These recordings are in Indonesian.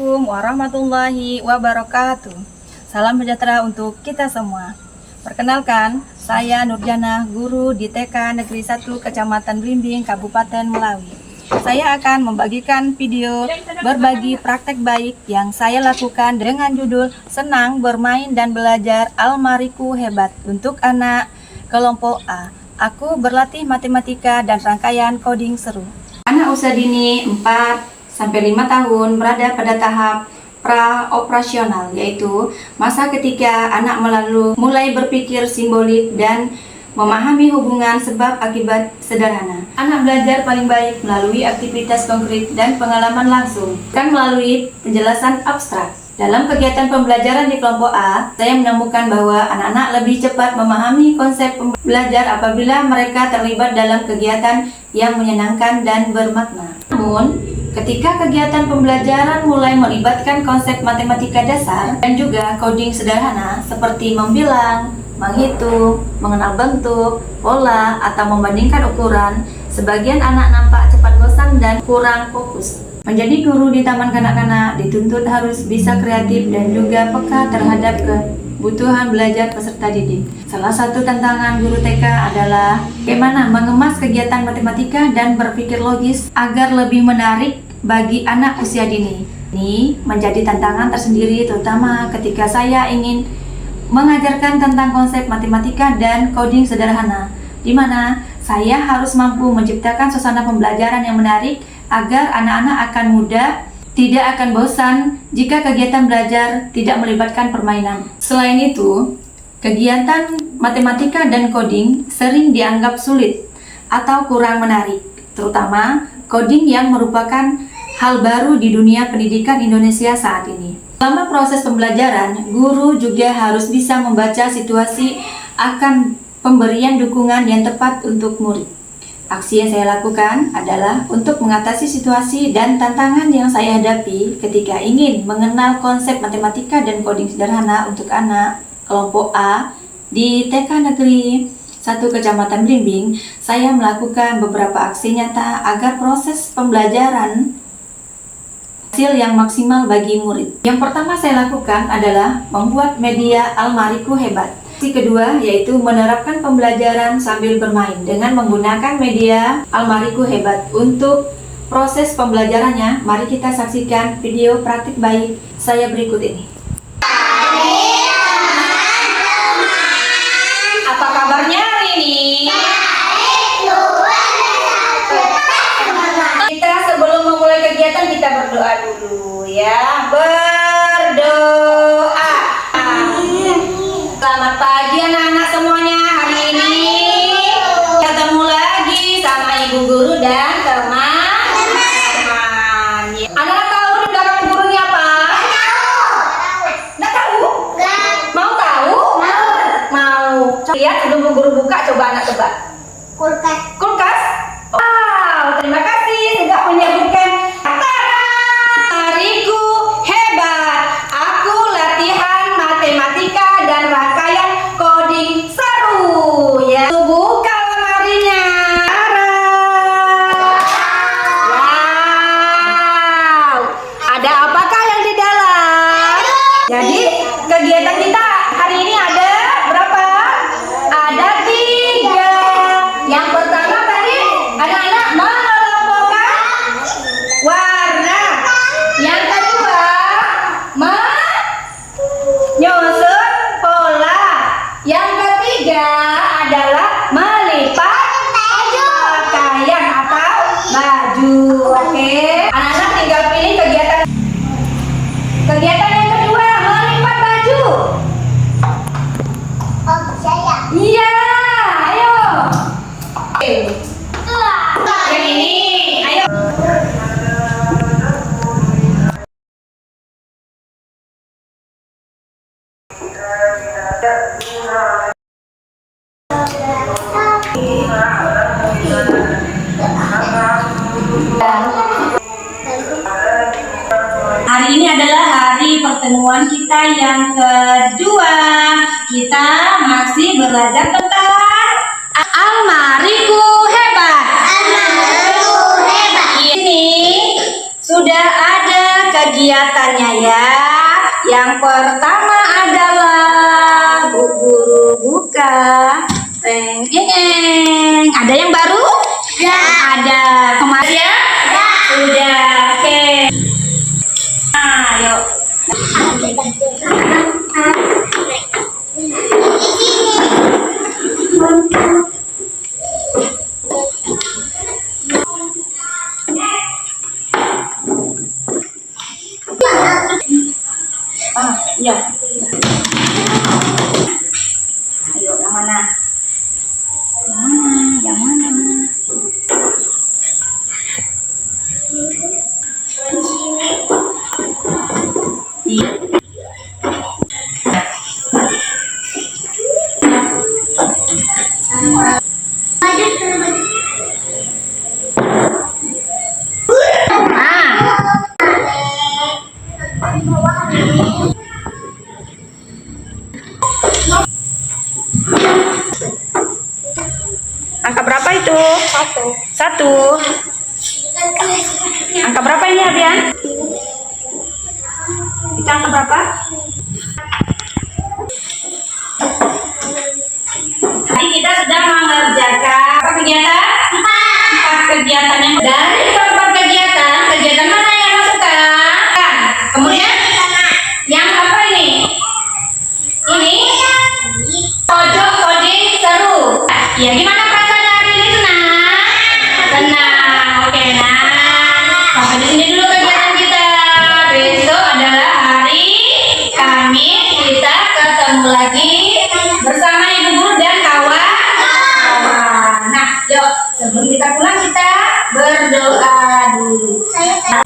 Assalamualaikum warahmatullahi wabarakatuh. Salam sejahtera untuk kita semua. Perkenalkan, saya Nurjana, guru di TK Negeri 1 Kecamatan Blimbing, Kabupaten Melawi. Saya akan membagikan video berbagi praktek baik yang saya lakukan dengan judul Senang Bermain dan Belajar Almariku Hebat untuk anak kelompok A. Aku berlatih matematika dan rangkaian coding seru. Anak usia dini 4-5 tahun berada pada tahap pra-operasional, yaitu masa ketika anak mulai berpikir simbolik dan memahami hubungan sebab akibat sederhana. Anak belajar paling baik melalui aktivitas konkret dan pengalaman langsung, bukan melalui penjelasan abstrak. Dalam kegiatan pembelajaran di kelompok A, saya menemukan bahwa anak-anak lebih cepat memahami konsep belajar apabila mereka terlibat dalam kegiatan yang menyenangkan dan bermakna. Namun, ketika kegiatan pembelajaran mulai melibatkan konsep matematika dasar dan juga coding sederhana seperti membilang, menghitung, mengenal bentuk, pola, atau membandingkan ukuran, sebagian anak nampak cepat bosan dan kurang fokus. Menjadi guru di taman kanak-kanak dituntut harus bisa kreatif dan juga peka terhadap kebutuhan belajar peserta didik. Salah satu tantangan guru TK adalah bagaimana mengemas kegiatan matematika dan berpikir logis agar lebih menarik bagi anak usia dini. Ini menjadi tantangan tersendiri terutama ketika saya ingin mengajarkan tentang konsep matematika dan coding sederhana, di mana saya harus mampu menciptakan suasana pembelajaran yang menarik agar anak-anak akan mudah, tidak akan bosan jika kegiatan belajar tidak melibatkan permainan. Selain itu, kegiatan matematika dan coding sering dianggap sulit atau kurang menarik, terutama coding yang merupakan hal baru di dunia pendidikan Indonesia saat ini. Selama proses pembelajaran, guru juga harus bisa membaca situasi akan pemberian dukungan yang tepat untuk murid. Aksi yang saya lakukan adalah untuk mengatasi situasi dan tantangan yang saya hadapi ketika ingin mengenal konsep matematika dan coding sederhana untuk anak kelompok A di TK Negeri 1 Kecamatan Blimbing. Saya melakukan beberapa aksi nyata agar proses pembelajaran hasil yang maksimal bagi murid. Yang pertama saya lakukan adalah membuat media Almariku Hebat. Aksi kedua yaitu menerapkan pembelajaran sambil bermain dengan menggunakan media Almariku Hebat. Untuk proses pembelajarannya, mari kita saksikan video praktik baik saya berikut ini. Apa kabarnya hari ini? Kita sebelum memulai kegiatan kita berdoa dulu ya. Berdoa. Selamat pagi anak-anak semuanya. Hari ini ketemu lagi sama ibu guru dan teman-teman. Anak-anak tahu di belakang gurunya apa? Nggak tahu? Mau tahu? Mau. Lihat sebelum guru buka, coba anak coba. Kulkas. Kulkas? Wow, terima kasih sudah menyebutkan Almariku Hebat. Aku latihan matematika dan rangkaian coding seru ya. Buka lemarinya. Wow. Ada apakah yang di dalam? Jadi kegiatan kita hari ini ada berapa? Ada 3. Yang pertama tadi anak-anak mengelompokkan warna. Yang kedua menyusun pola. Yang ketiga adalah melipat pakaian atau baju. Oke, anak-anak tinggal pilih kegiatan yang kedua, melipat baju. Iya, ayo. Oke. Yang ini, ayo. Hari ini adalah hari pertemuan kita yang kedua. Kita masih belajar tentang Almariku Hebat. Almariku Hebat. Ini sudah ada kegiatannya. ya. Yang pertama adalah Bu Guru buka. Teng, ada yang baru? Ya. Ada. Kemarin ya? Ya. Sudah. Oke. Ayo. Iya. Ayo, yang mana? Yang mana? Yang mana? Iya. Angka berapa itu? Satu. Angka berapa ini, Abian? Itu angka berapa? Jadi kita sedang mengerjakan apa kegiatan? 4 kegiatan yang dari 4 kegiatan, kegiatan mana yang masukkan? Kemudian yang apa ini? Ini pojok coding seru. Ya, gimana perasaan hari ini? Senang. Oke, nah. Sampai di sini dulu kegiatan kita. Besok adalah hari Kamis. Kita ketemu lagi bersama Ibu Guru dan kawan-kawan. Nah, yuk, sebelum kita pulang kita berdoa dulu.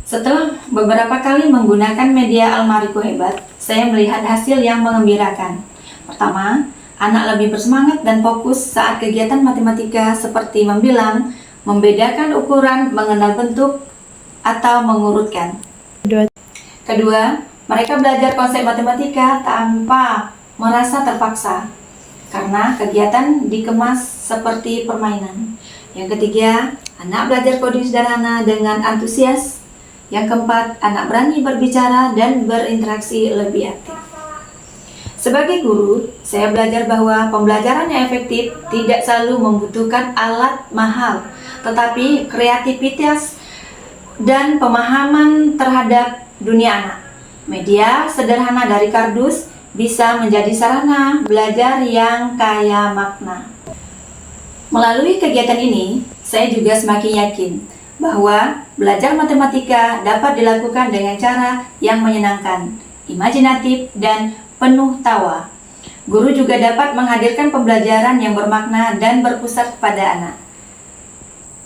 Setelah beberapa kali menggunakan media Almariku Hebat, saya melihat hasil yang mengembirakan. Pertama, anak lebih bersemangat dan fokus saat kegiatan matematika seperti membilang, membedakan ukuran, mengenal bentuk, atau mengurutkan. Kedua, mereka belajar konsep matematika tanpa merasa terpaksa, karena kegiatan dikemas seperti permainan. Yang ketiga, anak belajar coding sederhana dengan antusias. Yang keempat, anak berani berbicara dan berinteraksi lebih aktif. Sebagai guru, saya belajar bahwa pembelajaran yang efektif tidak selalu membutuhkan alat mahal, tetapi kreativitas dan pemahaman terhadap dunia anak. Media sederhana dari kardus bisa menjadi sarana belajar yang kaya makna. Melalui kegiatan ini, saya juga semakin yakin bahwa belajar matematika dapat dilakukan dengan cara yang menyenangkan, imajinatif, dan penuh tawa. Guru juga dapat menghadirkan pembelajaran yang bermakna dan berpusat pada anak.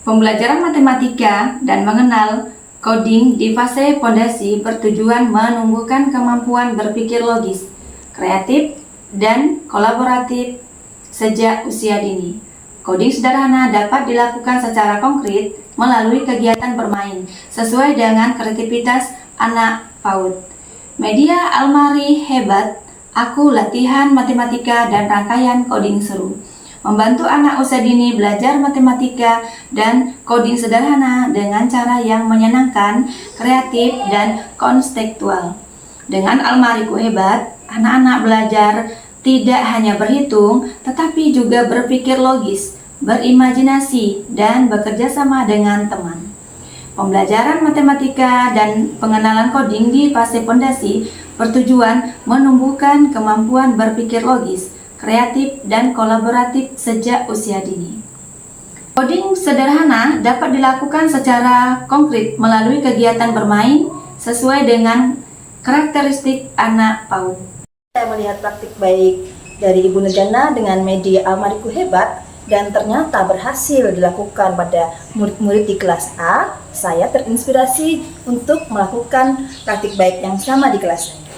Pembelajaran matematika dan mengenal coding di fase fondasi bertujuan menumbuhkan kemampuan berpikir logis, kreatif, dan kolaboratif sejak usia dini. Coding sederhana dapat dilakukan secara konkret melalui kegiatan bermain sesuai dengan kreativitas anak PAUD. Media Almari Hebat, Aku Latihan Matematika dan Rangkaian Coding Seru membantu anak usia dini belajar matematika dan coding sederhana dengan cara yang menyenangkan, kreatif, dan konstekstual. Dengan Almariku Hebat, anak-anak belajar tidak hanya berhitung, tetapi juga berpikir logis, berimajinasi, dan bekerja sama dengan teman. Pembelajaran matematika dan pengenalan coding di fase fondasi bertujuan menumbuhkan kemampuan berpikir logis, kreatif, dan kolaboratif sejak usia dini. Coding sederhana dapat dilakukan secara konkret melalui kegiatan bermain sesuai dengan karakteristik anak PAUD. Saya melihat praktik baik dari Ibu Nurjana dengan media Almariku Hebat dan ternyata berhasil dilakukan pada murid-murid di kelas A. Saya terinspirasi untuk melakukan praktik baik yang sama di kelas saya.